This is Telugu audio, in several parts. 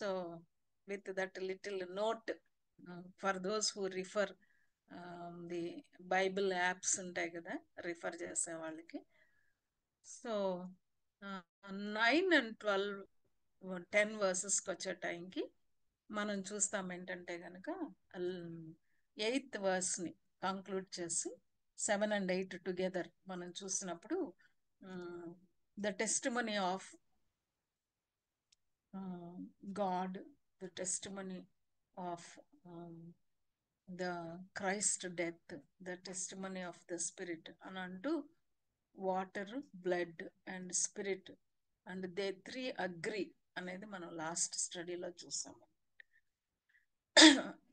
So with that little note, for those who refer the Bible apps ఉంటాయి కదా రిఫర్ చేసే వాళ్ళకి. సో 9 and 12 10 వర్సెస్కి వచ్చే టైంకి మనం చూస్తాం ఏంటంటే కనుక 8th వర్స్ని కంక్లూడ్ చేసి 7 and 8 టుగెదర్ మనం చూసినప్పుడు the testimony of God, the testimony of the Christ death, the testimony of the Spirit, and unto water, blood, and Spirit, and they three agree అనేది మనం లాస్ట్ స్టడీలో చూసాము.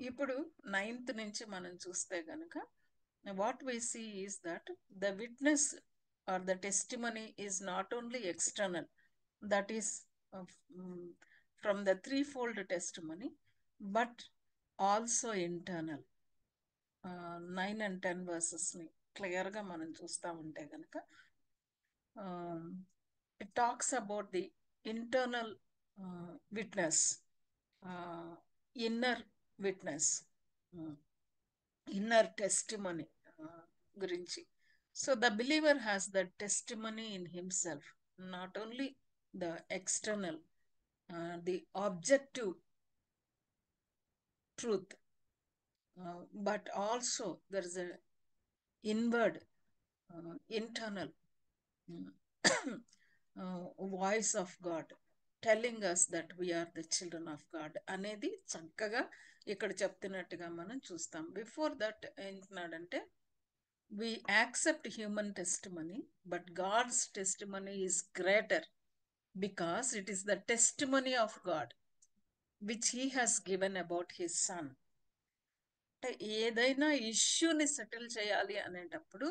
ఇప్పుడు 9th నుంచి మనం చూస్తే కనుక what we see is that the witness are the testimony is not only external, that is from the threefold testimony, but also internal. 9 and 10 verses ni clear ga మనం చూస్తా ఉంటే గనక it talks about the internal witness, inner witness, inner testimony గురించి. So the believer has the testimony in himself, not only the external, the objective truth, but also there is a inward, internal voice of God telling us that we are the children of God అనేది చక్కగా ఇక్కడ చెప్తున్నట్టుగా మనం చూస్తాం. బిఫోర్ దట్ ఏంటన్నాడంటే we accept human testimony, but God's testimony is greater because it is the testimony of God which he has given about his son. అంటే ఏదైనా ఇష్యూని సెటిల్ చేయాలి అనేటప్పుడు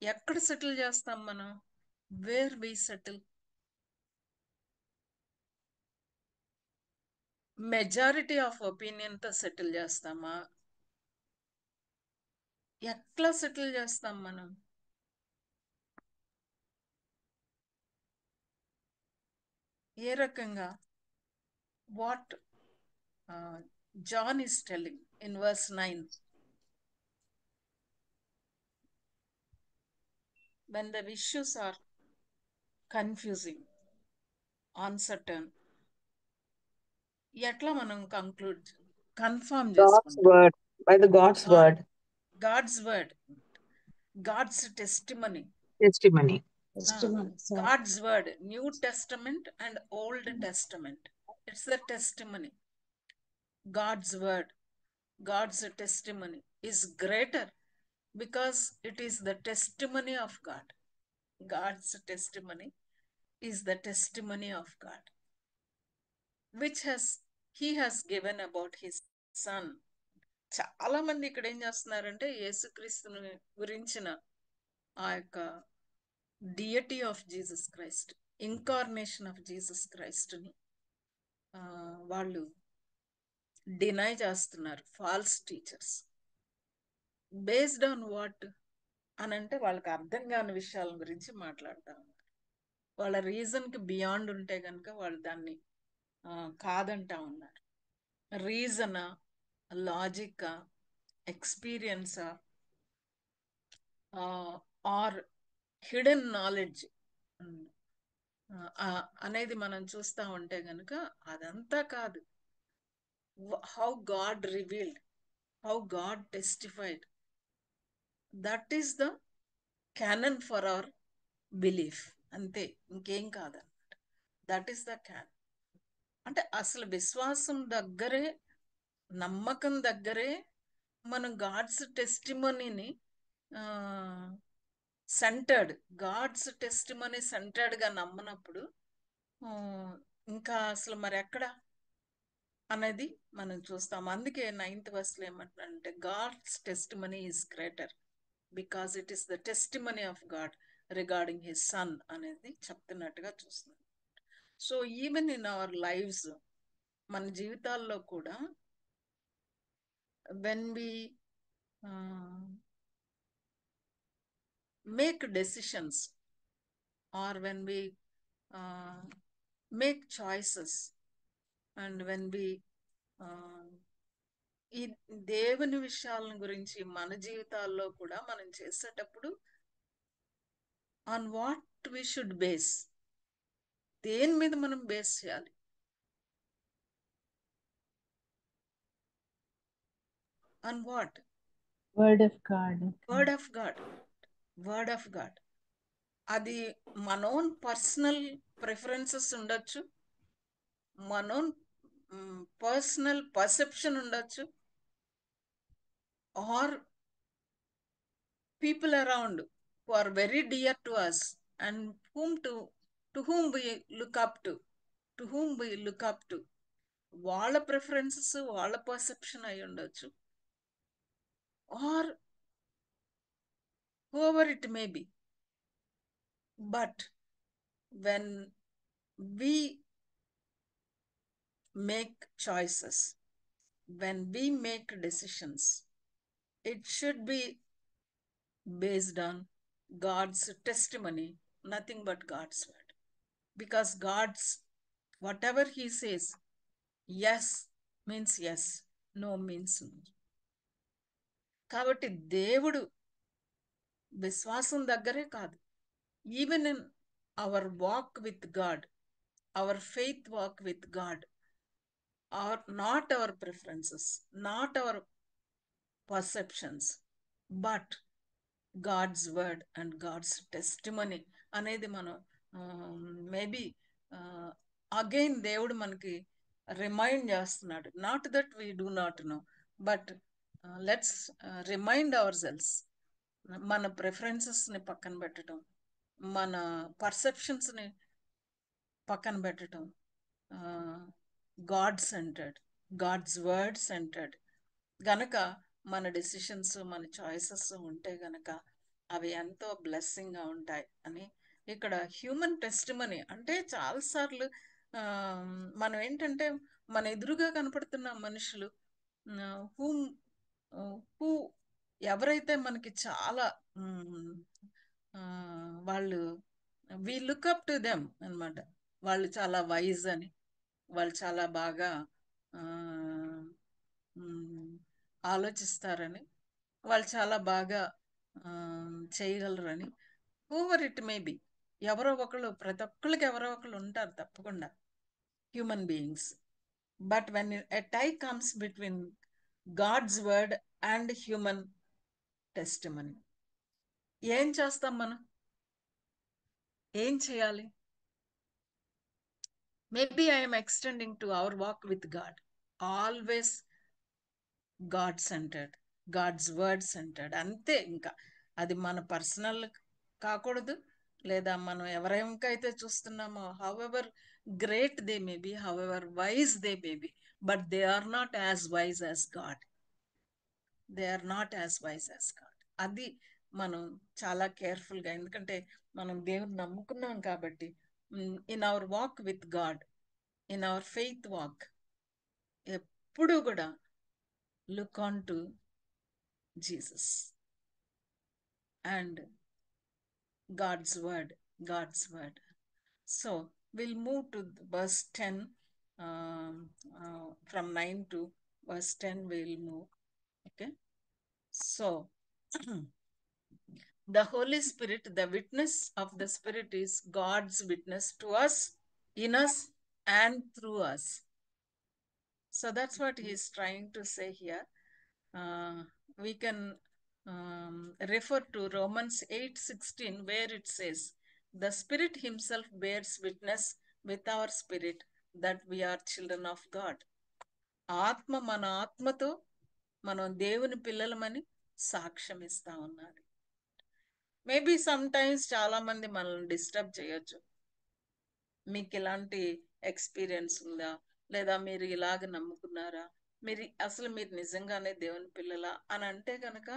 ఎక్కడ సెటిల్ చేస్తాం మనం? Where we settle? Majority of ఒపీనియన్తో సెటిల్ చేస్తామా? ఎట్లా సెటిల్ చేస్తాం మనం? ఏ రకంగా? What John is telling in verse 9, when the issues are confusing, uncertain, ఎట్లా మనం కన్ఫర్మ్ చేసుకుంటాం? By the God's word. God's word, God's testimony. Testimony. God's word, New Testament and Old Testament. It's the testimony. God's word, God's testimony is greater because it is the testimony of God. God's testimony is the testimony of God, which he has given about his son. చాలా మంది ఇక్కడ ఏం చేస్తున్నారంటే యేసుక్రీస్తుని గురించిన ఆ యొక్క deity of Jesus Christ, incarnation of Jesus క్రైస్ట్ని వాళ్ళు డినై చేస్తున్నారు, false teachers. Based on what అని అంటే వాళ్ళకి అర్థం కాని విషయాల గురించి మాట్లాడుతూ ఉన్నారు. వాళ్ళ రీజన్కి బియాండ్ ఉంటే కనుక వాళ్ళు దాన్ని కాదంటా ఉన్నారు. రీజనా, లాజికా, ఎక్స్పీరియన్సా, ఆర్ హిడెన్ నాలెడ్జ్ అనేది మనం చూస్తూ ఉంటే కనుక అదంతా కాదు. How God revealed, how God testified, that is the canon for hour belief. అంతే, ఇంకేం కాదన్నమాట. That is the canon. అంటే అసలు విశ్వాసం దగ్గరే, నమ్మకం దగ్గరే మనం గాడ్స్ టెస్టిమనీని సెంటర్డ్, గాడ్స్ టెస్టిమనీ సెంటర్డ్గా నమ్మనప్పుడు ఇంకా అసలు మరి ఎక్కడ అనేది మనం చూస్తాం. అందుకే 9th verse ఏమంటారంటే God's testimony is greater because it is the testimony of God regarding his son అనేది చెప్తున్నట్టుగా చూస్తున్నాం. So even in our lives, మన జీవితాల్లో కూడా when we make decisions or when we make choices, and when we ఈ దేవుని విషయాల గురించి మన జీవితాల్లో కూడా మనం చేసేటప్పుడు on what we should base, దేని మీద మనం బేస్ చేయాలి? On what? Word of God. Word of God. Word of God. అది మన ఓన్ పర్సనల్ ప్రిఫరెన్సెస్ ఉండొచ్చు, మన ఓన్ పర్సనల్ పర్సెప్షన్ ఉండొచ్చు, or people around who are very dear to us and to whom we look up to whom we look up to, వాళ్ళ ప్రిఫరెన్సెస్ వాళ్ళ పర్సెప్షన్ అయి ఉండొచ్చు, or whoever it may be. But when we make choices, when we make decisions, it should be based on God's testimony, nothing but God's word. Because God's, whatever He says, yes means yes, no means no. కాబట్టి దేవుడు విశ్వాసం దగ్గరే కాదు, even in our walk with God, our faith walk with God, not our preferences, not our perceptions, but God's word and God's testimony అనేది మనం మేబీ అగైన్ దేవుడు మనకి రిమైండ్ చేస్తున్నాడు. Not that we do not know, but let's remind ourselves. మన ప్రిఫరెన్సెస్ని పక్కన పెట్టడం, మన పర్సెప్షన్స్ని పక్కన పెట్టడం, God centred, God's word centered గనక మన డెసిషన్స్, మన చాయిసెస్ ఉంటే గనక అవి ఎంతో బ్లెస్సింగ్గా ఉంటాయి అని ఇక్కడ హ్యూమన్ టెస్టిమనీ అంటే చాలాసార్లు మనం ఏంటంటే మన ఎదురుగా కనపడుతున్న మనుషులు హూ ఎవరైతే మనకి చాలా వాళ్ళు we look up to them అనమాట. వాళ్ళు చాలా వైజ్ అని, వాళ్ళు చాలా బాగా ఆలోచిస్తారని, వాళ్ళు చాలా బాగా చేయగలరని, హూవర్ ఇట్ మే బి, ఎవరో ఒకళ్ళు, ప్రతి ఒక్కళ్ళకి ఎవరో ఒకళ్ళు ఉంటారు తప్పకుండా, human beings. But when a tie comes between God's word and human testimony, ఏం చేస్తాం మనం? ఏం చేయాలి? Maybe I'm extending to our walk with God, always God centred, God's word centred, అంతే. ఇంకా అది మన పర్సనల్ కాకూడదు, లేదా మనం ఎవరెంకైతే చూస్తున్నామో however great they may be, however wise they may be, but they are not as wise as God, they are not as wise as God. అది మనం చాలా కేర్ఫుల్గా, ఎందుకంటే మనం దేవుని నమ్ముకున్నాం కాబట్టి, in our walk with God, in our faith walk, ఎప్పుడూ కూడా look on to Jesus and God's word, God's word. So we'll move to verse 10, from 9 to verse 10 we'll move. Okay, so the Holy Spirit, the witness of the Spirit is God's witness to us, in us and through us. So that's what he is trying to say here. We can refer to Romans 8:16, where it says, the Spirit himself bears witness with our spirit that we are children of God. ఆత్మ మన ఆత్మతో మనం దేవుని పిల్లలమని సాక్ష్యం ఇస్తా ఉన్నారు. మేబీ సమ్ టైమ్స్ చాలా మంది మనల్ని డిస్టర్బ్ చేయొచ్చు. మీకు ఇలాంటి ఎక్స్పీరియన్స్ ఉందా, లేదా మీరు ఇలాగ నమ్ముకున్నారా, మీరు నిజంగానే దేవుని పిల్లలా అని అంటే కనుక,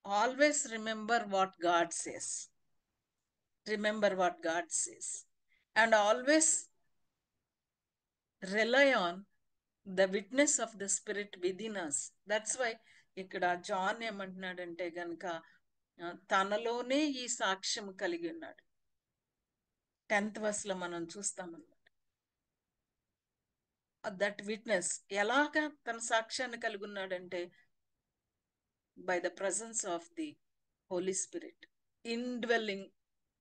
always remember what God says, remember what God says, and always rely on the witness of the spirit within us. That's why ఇక్కడ జాన్ ఏమంటున్నాడంటే కనుక, తనలోనే ఈ సాక్ష్యం కలిగి ఉన్నాడు. 10th verse మనం చూస్తామన్నమాట. దట్ విట్నెస్ ఎలాగా తన సాక్ష్యాన్ని కలిగి ఉన్నాడంటే by the presence of the holy spirit, indwelling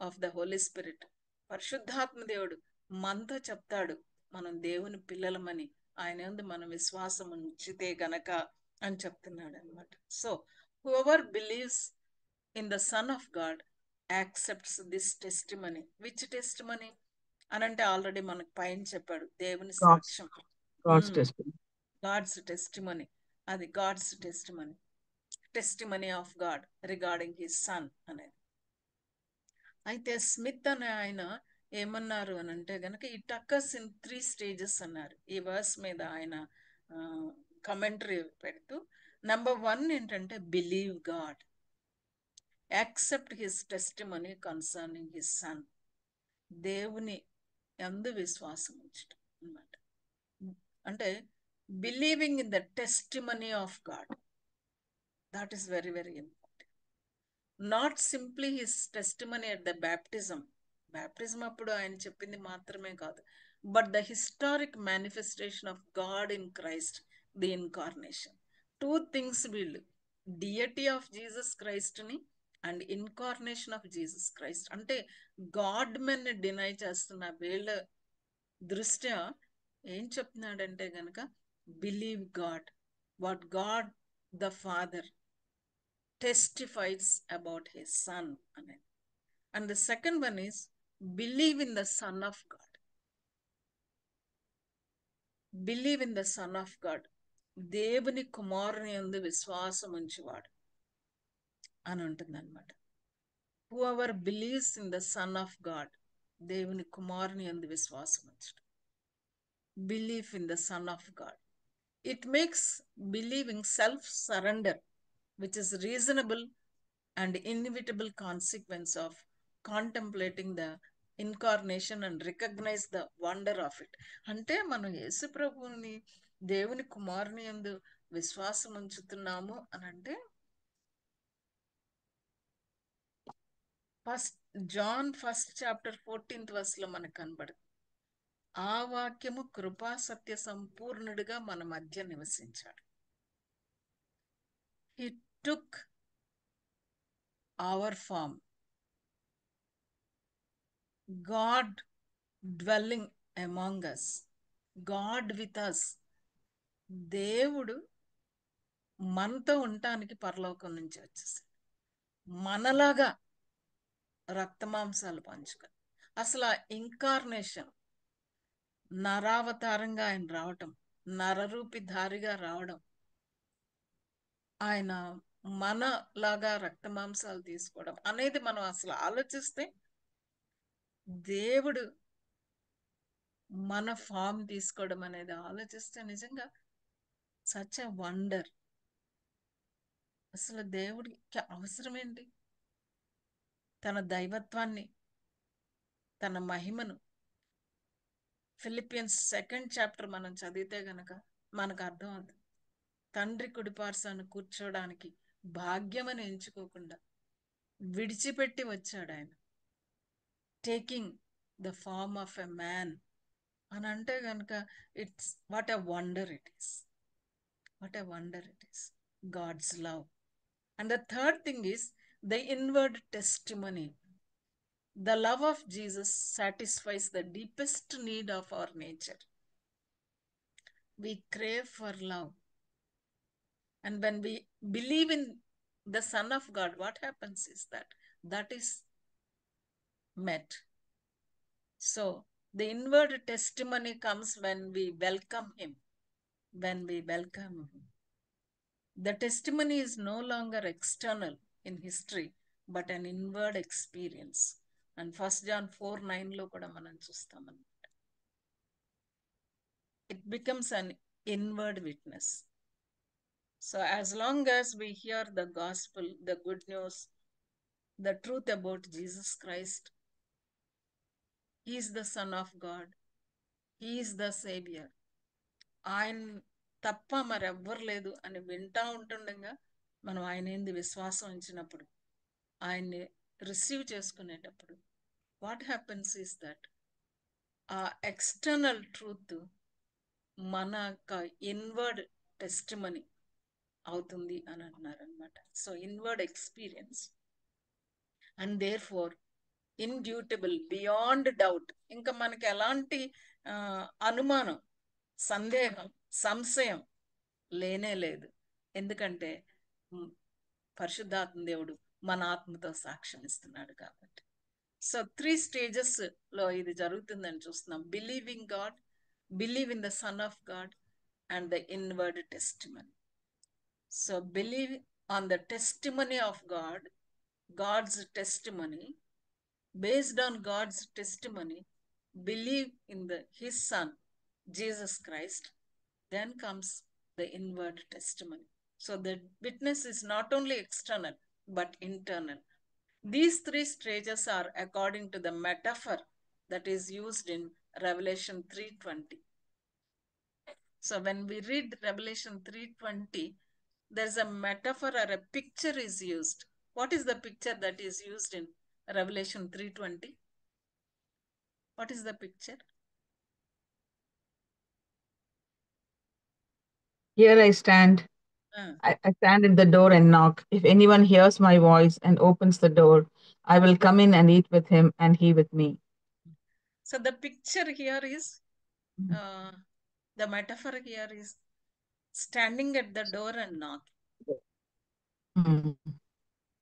of the holy spirit. పరిశుద్ధాత్మ దేవుడు మనతో చెప్తాడు మనం దేవుని పిల్లలమని, ఆయన యందు మనం విశ్వాసం ఉంచితే గనక అని చెప్తున్నాడు అనమాట. So whoever believes in the Son of God accepts this testimony. Which testimony అనంటే ఆల్రెడీ మనకు పైన చెప్పాడు, దేవుని సాక్ష్యం, God's testimony. God's testimony. అది God's testimony, testimony of God regarding his son అనేది. అయితే స్మిత్ అనే ఆయన ఏమన్నారు అని అంటే గనక ఇట్ అక్కర్స్ ఇన్ 3 stages అన్నారు. ఈ వర్స్ మీద ఆయన కమెంటరీ పెడుతూ, నెంబర్ 1 ఏంటంటే believe God, accept his testimony concerning his son. దేవుని యందు విశ్వాసం ఉంచడం అన్నమాట. అంటే believing in the testimony of God, that is very very important. Not simply his testimony at the baptism, baptism అప్పుడు ఆయన చెప్పింది మాత్రమే కాదు, but the historic manifestation of God in Christ, the incarnation. 2 things వీళ్ళు, డియటీ ఆఫ్ జీసస్ క్రైస్ట్ ని and incarnation of Jesus Christ. అంటే గాడ్ మెన్ డినై చేస్తున్న వీళ్ళ దృష్ట్యా ఏం చెప్తున్నాడంటే గనక believe God, what God the father testifies about his son అనేది. And the second one is believe in the Son of God. Believe in the Son of God. దేవుని కుమారుని యందు విశ్వాసం ఉంచువాడు అని ఉంటుంది అనమాట. whoever believes in the Son of God, దేవుని కుమారుని యందు విశ్వాసం ఉంచడం, belief in the Son of God. It makes believing self-surrender, which is reasonable and inevitable consequence of contemplating the incarnation and recognize the wonder of it. అంటే మనం యేసు ప్రభువుని దేవుని కుమారుని యందు విశ్వాసం ఉంచుతున్నాము అని అంటే, first John 1st chapter 14th verse లో మనకు కనబడుతుంది, ఆ వాక్యము కృపా సత్య సంపూర్ణుడిగా మన మధ్య నివసించాడు. He took our form, God dwelling among us, God with us. దేవుడు మనతో ఉండటానికి పరలోకం నుంచి వచ్చేసి మనలాగా రక్తమాంసాలు పంచుకొని, అసలు ఇంకార్నేషన్, నరావతారంగా ఆయన రావటం, నరరూపిధారిగా రావడం, ఆయన మనలాగా రక్తమాంసాలు తీసుకోవడం అనేది మనం అసలు ఆలోచిస్తే, దేవుడు మన ఫామ్ తీసుకోవడం అనేది ఆలోచిస్తే నిజంగా సచ్ ఎ వండర్. అసలు దేవుడికి అవసరం ఏంటి? తన దైవత్వాన్ని, తన మహిమను ఫిలిపియన్స్ 2nd chapter మనం చదివితే గనక మనకు అర్థం అవుతుంది. తండ్రి కుడిపార్శ్వాన కూర్చోడానికి భాగ్యమని ఎంచుకోకుండా విడిచిపెట్టి వచ్చాడు ఆయన, taking the form of a man అని అంటే గనక it's what a wonder it is, what a wonder it is, God's love. And the third thing is the inward testimony. The love of Jesus satisfies the deepest need of our nature. We crave for love. And when we believe in the Son of God, what happens is that is met. So the inward testimony comes when we welcome him. When we welcome him. The testimony is no longer external in history, but an inward experience. And 1 John 4:9 లో కూడా మనం చూస్తామన్నమాట. It becomes an inward witness. So as long as we hear the gospel, the good news, the truth about Jesus Christ, he is the Son of God, he is the Savior, ఆయన తప్ప మరెవ్వరు లేదు అని వింటా ఉంటుండగా మనం ఆయన ఏంది విశ్వాసం ఉంచినప్పుడు, ఆయన్ని రిసీవ్ చేసుకునేటప్పుడు, what happens is that ఆ ఎక్స్టర్నల్ ట్రూత్ మన ఇన్వర్డ్ టెస్టిమనీ అవుతుంది అని అంటున్నారు అనమాట. So inward experience and therefore indubitable beyond doubt. ఇంకా మనకి ఎలాంటి అనుమానం, సందేహం, సంశయం లేనే లేదు. ఎందుకంటే పరిశుద్ధాత్మ దేవుడు మన ఆత్మతో సాక్ష్యం ఇస్తున్నాడు కాబట్టి. సో 3 stages లో ఇది జరుగుతుందని చూస్తున్నాం. Believing God, believe in the son of God and the inward testimony. So believe on the testimony of God, God's testimony. Based on God's testimony, believe in his son Jesus Christ. Then comes the inward testimony. So the witness is not only external but internal. These 3 stages are according to the metaphor that is used in Revelation 3:20. So when we read Revelation 3:20, there's a metaphor or a picture is used. What is the picture that is used in Revelation 3:20? What is the picture? Here I stand. I stand at the door and knock. If anyone hears my voice and opens the door, I will come in and eat with him and he with me. So the picture here is, the metaphor here is standing at the door and knocking.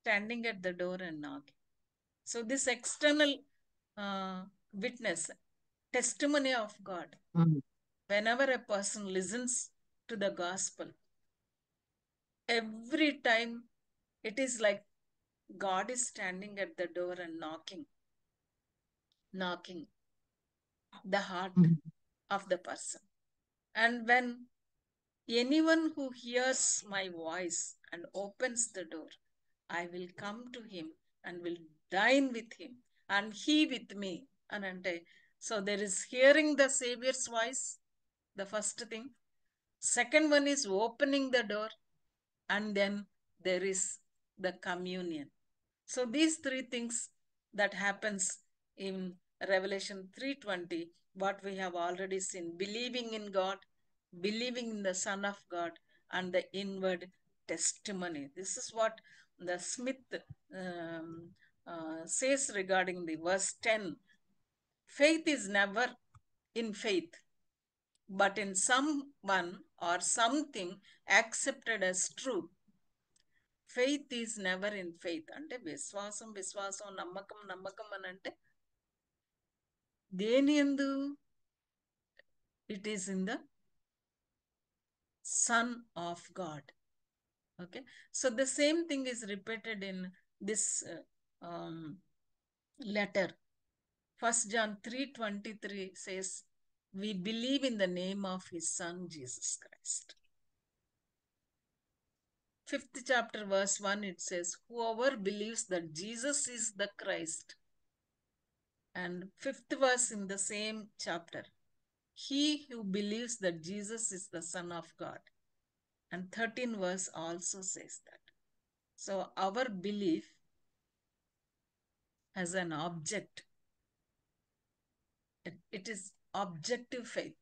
Standing at the door and knocking. So this external witness, testimony of God, whenever a person listens to the gospel, every time it is like God is standing at the door and knocking the heart of the person. And when anyone who hears my voice and opens the door, I will come to him and will dine with him and he with me. And so there is hearing the Savior's voice, the first thing. Second one is opening the door, and then there is the communion. So these 3 things that happens in Revelation 3:20, what we have already seen: believing in God, believing in the Son of God, and the inward testimony. This is what the Smith says regarding the verse 10. Faith is never in faith, but in someone or something accepted as true. Faith is never in faith. అంటే విశ్వాసం నమ్మకం అని అంటే దేని యందు? It is in the Son of God. Okay, so the same thing is repeated in this letter. 1 John 3:23 says, we believe in the name of his son Jesus Christ. 5th chapter verse 1, it says, whoever believes that Jesus is the Christ. And 5th verse in the same chapter, he who believes that Jesus is the Son of God. And 13th verse also says that. So our belief as an object, it is objective faith.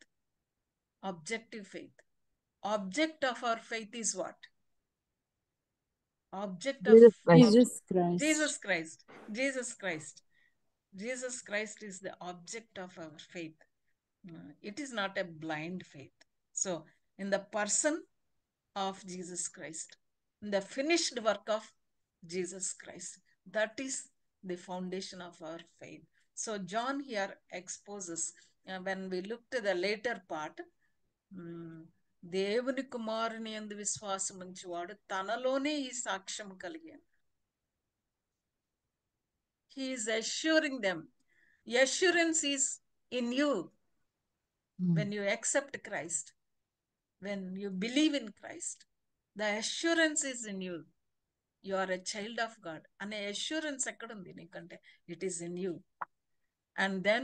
Objective faith. Object of our faith is what? Object of Jesus Christ. Jesus Christ. Jesus Christ. Jesus Christ is the object of our faith. It is not a blind faith. So in the person of Jesus Christ, in the finished work of Jesus Christ, that is the foundation of our faith. So John here exposes, when we look to the later part, దేవుని కుమారుని యందు విశ్వాసం ఉంచువాడు తనలోనే ఈ సాక్ష్యం కలిగాను. He is assuring them. Assurance is in you when you accept Christ, when you believe in Christ. The assurance is in you. You are a child of God. అనే assurance ఎక్కడుంది నీకంటే? It is in you. And then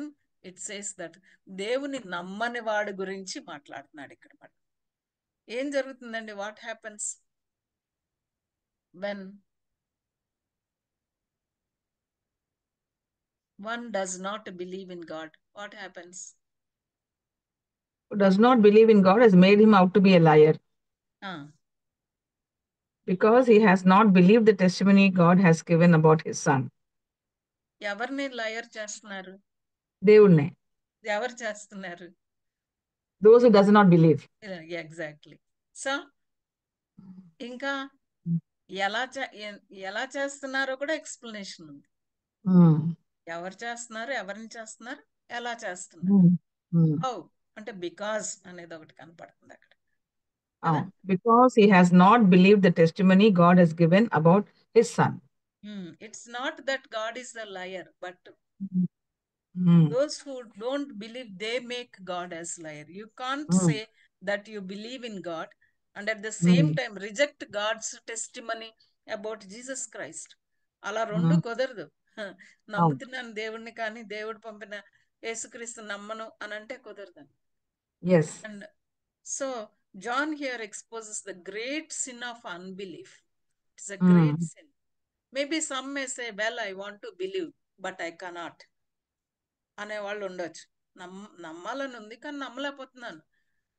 it says that దేవుని నమ్మని వాడి గురించి మాట్లాడుతున్నాడు ఇక్కడ. ఏం జరుగుతుందండి? What happens when one does not believe in God? What happens? who does not believe in God has made him out to be a liar, ఆ, because he has not believed the testimony God has given about his son. ఎవరిని లయర్ చేస్తున్నారు? దేవుణ్ణే. ఎవరు చేస్తున్నారు? Those who does not believe. Exactly. So ఇంకా ఎలా చేస్తున్నారో కూడా ఎక్స్ప్లెనేషన్ ఉంది. Mm. ఎవరు చేస్తున్నారు, ఎవరిని చేస్తున్నారు, ఎలా చేస్తున్నారు. Mm. Mm. హౌ అంటే బికాజ్ అనేది ఒకటి కనపడుతుంది అక్కడ కదా. Because he has not believed the testimony God has given about his son. It's not that God is the liar, but Mm. those who don't believe, they make God as liar. You can't Mm. say that you believe in God and at the same Mm. time reject God's testimony about Jesus Christ. అలా రెండు కుదరదు. నమ్ముతున్నాను దేవుణ్ణి కానీ దేవుడు పంపిన యేసుక్రీస్తు నమ్మను అని అంటే కుదరదు. Yes. And so John here exposes the great sin of unbelief. It's a great sin. Maybe some may say, well, I want to believe, but I cannot అనేవాళ్ళు ఉండొచ్చు. నమ్మాలని ఉంది కానీ నమ్మలేకపోతున్నాను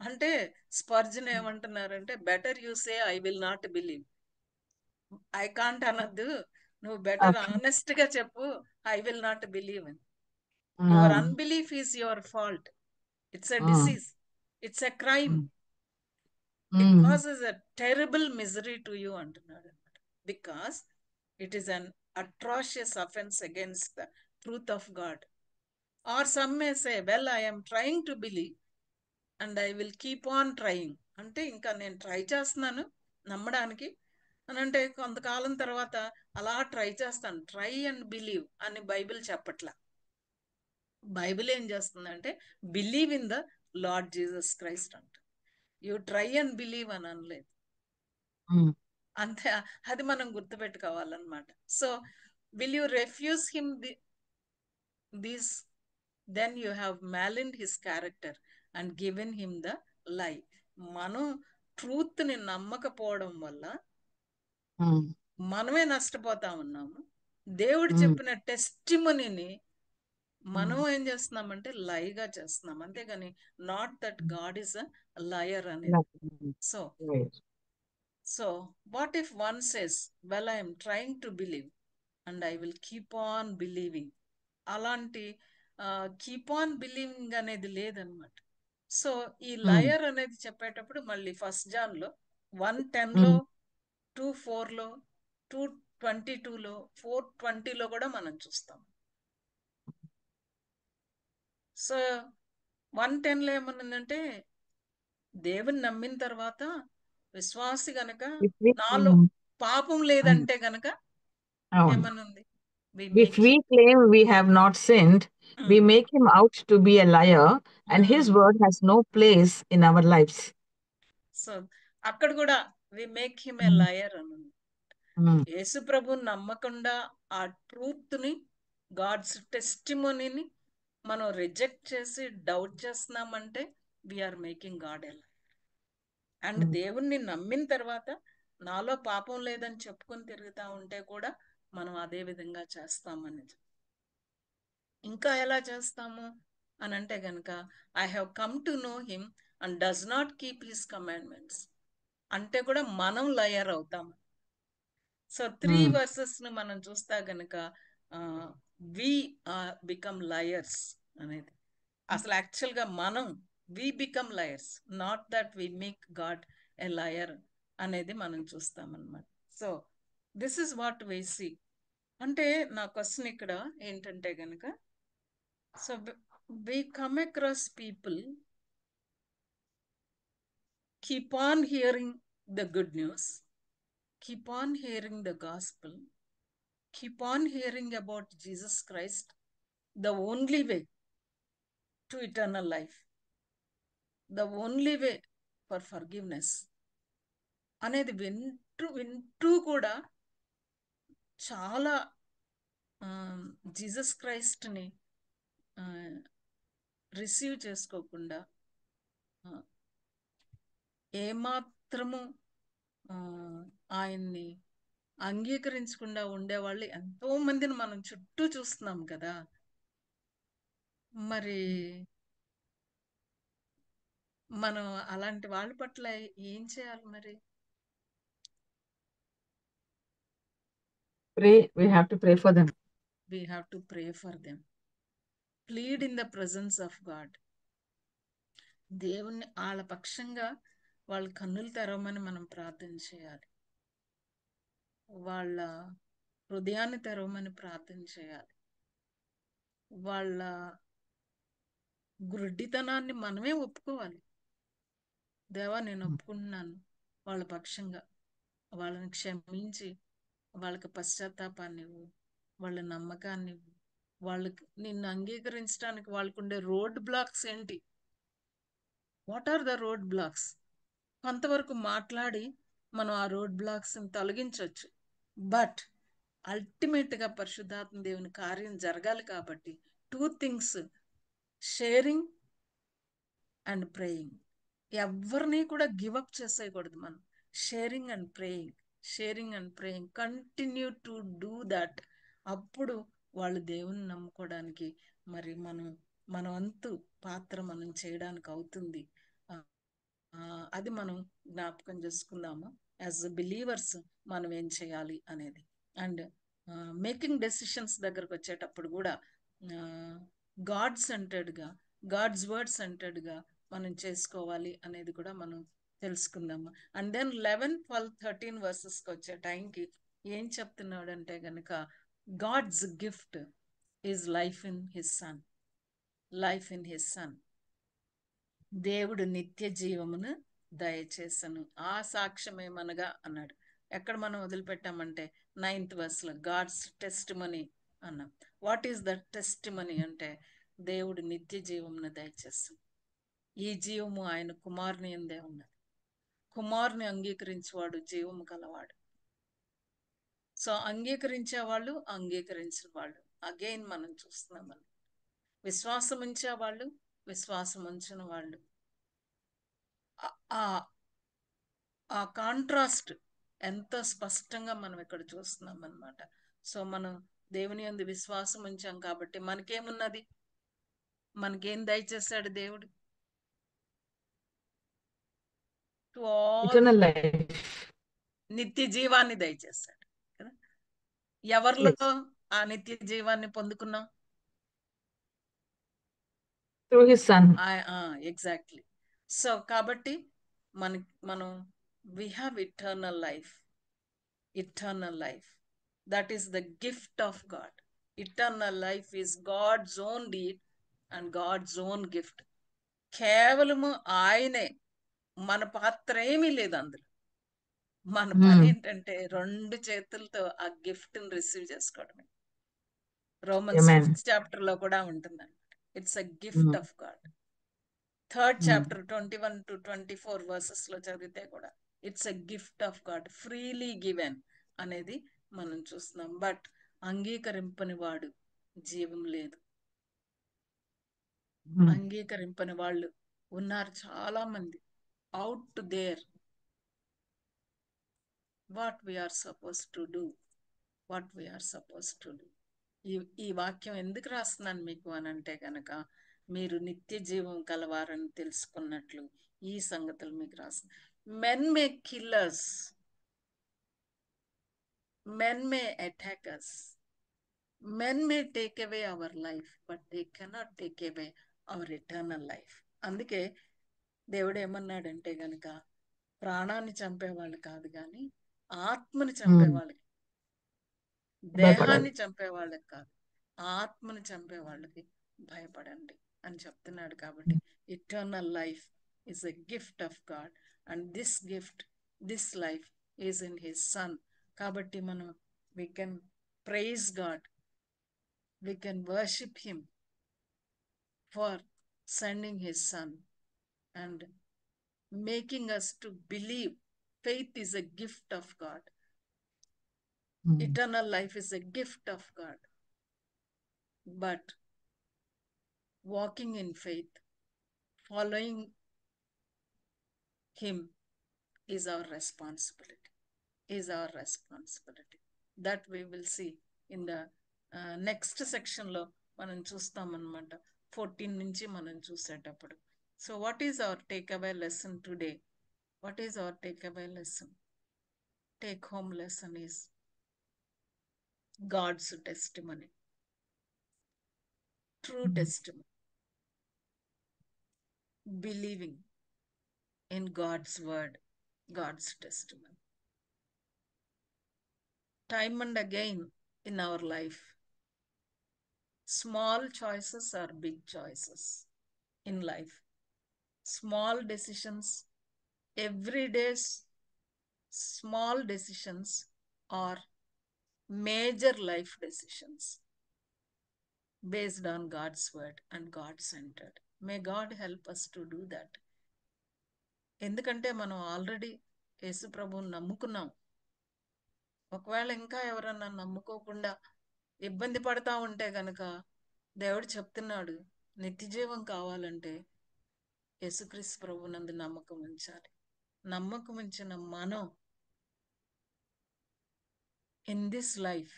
అంటే స్పర్జన్ ఏమంటున్నారంటే, better you say I will not believe. I can't అనద్దు, నువ్వు బెటర్ ఆనెస్ట్ గా చెప్పు ఐ విల్ నాట్ బిలీవ్ అని. Your unbelief is your fault. It's a disease, it's a crime, it causes a terrible misery to you అంటున్నాడు అనమాట. Because it is an atrocious offence against the truth of God. Or some may say, well, I am trying to believe and I will keep on trying. అంటే ఇంకా నేను ట్రై చేస్తున్నాను నమ్మడానికి అని అంటే కొంతకాలం తర్వాత అలా ట్రై చేస్తాను. ట్రై అండ్ బిలీవ్ అని బైబిల్ చెప్పట్లా. బైబిల్ ఏం చేస్తుందంటే believe in the Lord Jesus Christ అంట. యూ ట్రై అండ్ బిలీవ్ అని అనలేదు. అంతే, అది మనం గుర్తుపెట్టుకోవాలన్నమాట. So will you refuse him these, then you have maligned his character and given him the lie. మనం ట్రూత్ ని నమ్మకపోవడం వల్ల మనమే నష్టపోతా ఉన్నాము. దేవుడు చెప్పిన టెస్టిమనీని మనం ఏం చేస్తున్నామంటే లైగా చేస్తున్నాం, అంతేగాని not that God is a liar అనేది. So what if one says, well I'm trying to believe and I will keep on believing. అలాంటి కీప్ ఆన్ బిలీవింగ్ అనేది లేదనమాట. సో ఈ లయర్ అనేది చెప్పేటప్పుడు మళ్ళీ 1 John లో 1:10లో 2:4లో 2:22లో 4:20లో కూడా మనం చూస్తాం. సో 1:10లో ఏమనుందంటే, దేవుని నమ్మిన తర్వాత విశ్వాసి గనక నాలో పాపం లేదంటే గనక ఏమనుంది, if we claim we have not sinned, we make him out to be a liar, and his word has no place in our lives. So అక్కడ కూడా we make him a liar అని. యేసు ప్రభుని నమ్మకుండా ఆ ట్రూత్ ని, గాడ్స్ టెస్టిమోనీని మనం రిజెక్ట్ చేసి డౌట్ చేస్తున్నామంటే we are making God a liar. అండ్ దేవుణ్ణి నమ్మిన తర్వాత నాలో పాపం లేదని చెప్పుకొని తిరుగుతా ఉంటే కూడా మనం అదే విధంగా చేస్తామని. ఇంకా ఎలా చేస్తాము అని అంటే గనక, I have come to know him and does not keep his commandments అంటే కూడా మనం లయర్ అవుతాము. సో 3 verses ను మనం చూస్తా గనక వి బికమ్ లయర్స్ అనేది. అసలు యాక్చువల్గా మనం we become liars, not that we make God a liar అనేది మనం చూస్తామన్నమాట. So this is what we see. అంటే నా క్వశ్చన్ ఇక్కడ ఏంటంటే గనక, so we come across people keep on hearing the good news, keep on hearing the gospel, keep on hearing about Jesus Christ, the only way to eternal life, the only way for forgiveness అనేది వింటూ కూడా చాలా జీసస్ క్రైస్ట్ని రిసీవ్ చేసుకోకుండా ఏమాత్రము ఆయన్ని అంగీకరించకుండా ఉండేవాళ్ళు ఎంతో మందిని మనం చుట్టూ చూస్తున్నాం కదా. మరి మనం అలాంటి వాళ్ళ పట్ల ఏం చేయాలి మరి? Pray. We have to pray for them. We have to pray for them. Plead in the presence of God. దేవుణ్ణి వాళ్ళ పక్షంగా వాళ్ళ కన్నులు తెరవమని మనం ప్రార్థన చేయాలి. వాళ్ళ హృదయాన్ని తెరవమని ప్రార్థన చేయాలి. వాళ్ళ గుడ్డితనాన్ని మనమే ఒప్పుకోవాలి. దేవా, నేను ఒప్పుకుంటున్నాను వాళ్ళ పక్షంగా, వాళ్ళని క్షమించి వాళ్ళకి పశ్చాత్తాపాన్ని ఇవ్వు, వాళ్ళ నమ్మకాన్ని ఇవ్వు, వాళ్ళకి నిన్ను అంగీకరించడానికి వాళ్ళకుండే రోడ్ బ్లాక్స్ ఏంటి? What are the road blocks? కొంతవరకు మాట్లాడి మనం ఆ రోడ్ బ్లాక్స్ తొలగించవచ్చు. బట్ అల్టిమేట్గా పరిశుద్ధాత్మ దేవుని కార్యం జరగాలి కాబట్టి 2 things, షేరింగ్ అండ్ ప్రేయింగ్. ఎవరిని కూడా గివప్ చేసేయకూడదు మనం. Sharing and praying continue to do that. అప్పుడు వాళ్ళు దేవుని నమ్ముకోవడానికి మరి మన వంతు పాత్ర మనం చేయడానికి అవుతుంది. అది మనం జ్ఞాపకం చేసుకుందాము. యాజ్ బిలీవర్స్ మనం ఏం చేయాలి అనేది. అండ్ మేకింగ్ డెసిషన్స్ దగ్గరకు వచ్చేటప్పుడు కూడా గాడ్ సెంటర్డ్గా, గాడ్స్ వర్డ్ సెంటర్డ్గా మనం చేసుకోవాలి అనేది కూడా మనం తెలుసుకుందాము. అండ్ దెన్ 11, 12, 13 వర్సెస్కి వచ్చే టైంకి ఏం చెప్తున్నాడంటే గనక, God's gift is life in his son. దేవుడు నిత్య జీవమును దయచేసను, ఆ సాక్ష్యమేమనగా అన్నాడు. ఎక్కడ మనం వదిలిపెట్టామంటే 9th verseలో గాడ్స్ టెస్ట్ మనీ అన్నాం. What is the testimony అంటే, దేవుడు నిత్య జీవమును దయచేసాను. ఈ జీవము ఆయన కుమారుని ఎందే ఉన్నది. కుమారుని అంగీకరించేవాడు జీవము కలవాడు. సో అంగీకరించేవాళ్ళు, అంగీకరించిన వాళ్ళు అగైన్ మనం చూస్తున్నామని. విశ్వాసం ఉంచేవాళ్ళు, విశ్వాసం ఉంచిన వాళ్ళు, ఆ కాంట్రాస్ట్ ఎంతో స్పష్టంగా మనం ఇక్కడ చూస్తున్నాం అన్నమాట. సో మనం దేవుని యందు విశ్వాసం ఉంచాం కాబట్టి మనకేమున్నది? మనకేం దయచేశాడు దేవుడు? To all Eternal life. నిత్య జీవాన్ని దయచేశాడు కదా. ఎవరిలో Yes. ఆ నిత్య జీవాన్ని పొందుకున్నాం? Through his son. Exactly. So కాబట్టి మనం we have eternal life. That is the gift of God. Eternal life is God's own deed and God's own gift. కేవలము ఆయనే, మన పాత్ర ఏమీ లేదు అందులో. మన పని ఏంటంటే 2 చేతులతో ఆ గిఫ్ట్ని రిసీవ్ చేసుకోవడమే. రోమన్స్ 5th chapter లో కూడా ఉంటుందండి. It's a gift of God. 3rd chapter 21 to 24 verses లో చదివితే కూడా it's a gift of God, freely given అనేది మనం చూస్తున్నాం. బట్ అంగీకరింపని వాడు జీవం లేదు. అంగీకరింపని వాళ్ళు ఉన్నారు చాలా మంది out there. What we are suppose to do. ఈ వాక్యం ఎందుకు రాస్తున్నాను మీకు అనంటే గనక, మీరు నిత్య జీవం కలవారని తెలుసుకున్నట్లు ఈ సంగతులు మీకు రాస్తుంది. Men May kill us, men May attack us, men may take away our life, but they cannot take away our eternal life. అందుకే దేవుడు ఏమన్నాడంటే గనక, ప్రాణాన్ని చంపేవాళ్ళు కాదు కానీ ఆత్మని చంపేవాళ్ళకి, దేహాన్ని చంపేవాళ్ళకి కాదు, ఆత్మని చంపేవాళ్ళకి భయపడండి అని చెప్తున్నాడు. కాబట్టి eternal life is a gift of God and this life is in his son. కాబట్టి మనం we can praise God, we can worship him for sending his son and making us to believe. Faith is a gift of God. Eternal life is a gift of God. But walking in faith, following him is our responsibility. That we will see in the next section లో మనం చూస్తామన్నమాట. 14 నుంచి మనం చూసేటప్పుడు So what is our takeaway lesson today? What is our takeaway lesson? Take home lesson is God's testimony. True testimony. Believing in God's word, God's testimony. Time and again in our life, small choices are big choices in life. Small decisions, everyday small decisions are major life decisions based on God's word and God-centered. May God help us to do that. ఎందుకంటే మనం ఆల్రెడీ యేసు ప్రభువుని నమ్ముకున్నాం. ఒకవేళ ఇంకా ఎవరన్నా నమ్ముకోకుండా ఇబ్బంది పడతా ఉంటే గనక దేవుడు చెప్తున్నాడు, నిత్యజీవం కావాలంటే యేసుక్రీస్తు ప్రభువునందు నమ్మకం ఉంచాలి. నమ్మకం ఉంచిన మనం in this life,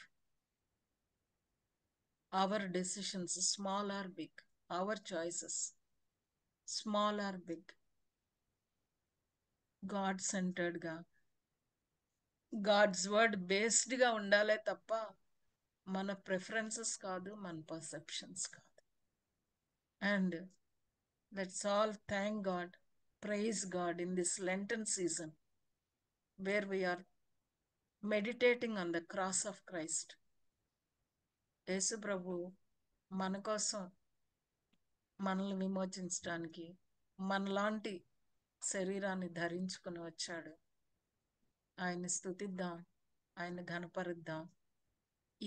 our decisions, small or big, our choices, small or big, God-centered గా, God's word based గా ఉండాలే తప్ప మన ప్రిఫరెన్సెస్ కాదు, మన పర్సెప్షన్స్ కాదు. And let's all thank God, praise God in this Lenten season where we are meditating on the cross of Christ. యేసు ప్రభు మన కోసం మనల్ని విమోచించడానికి మనలాంటి శరీరాన్ని ధరించుకుని వచ్చాడు. ఆయన స్తుతిద్దాం, ఆయన ఘనపరుద్దాం.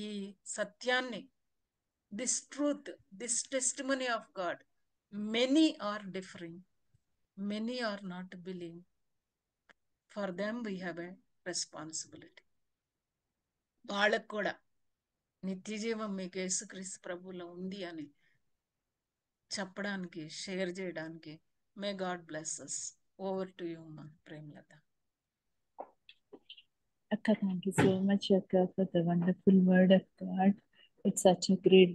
ఈ సత్యాన్ని, this truth, this testimony of God, many are differing, many are not believe. For them we have a responsibility. వాళ్ళకు కూడా నిత్యజీవం మీకు యేసుక్రీస్తు ప్రభువులో ఉంది అని చెప్పడానికి, షేర్ చేయడానికి. May God bless us. Over to you మా Premalatha. Akka, thank you so much, Akka, for the wonderful word of God. It's such a great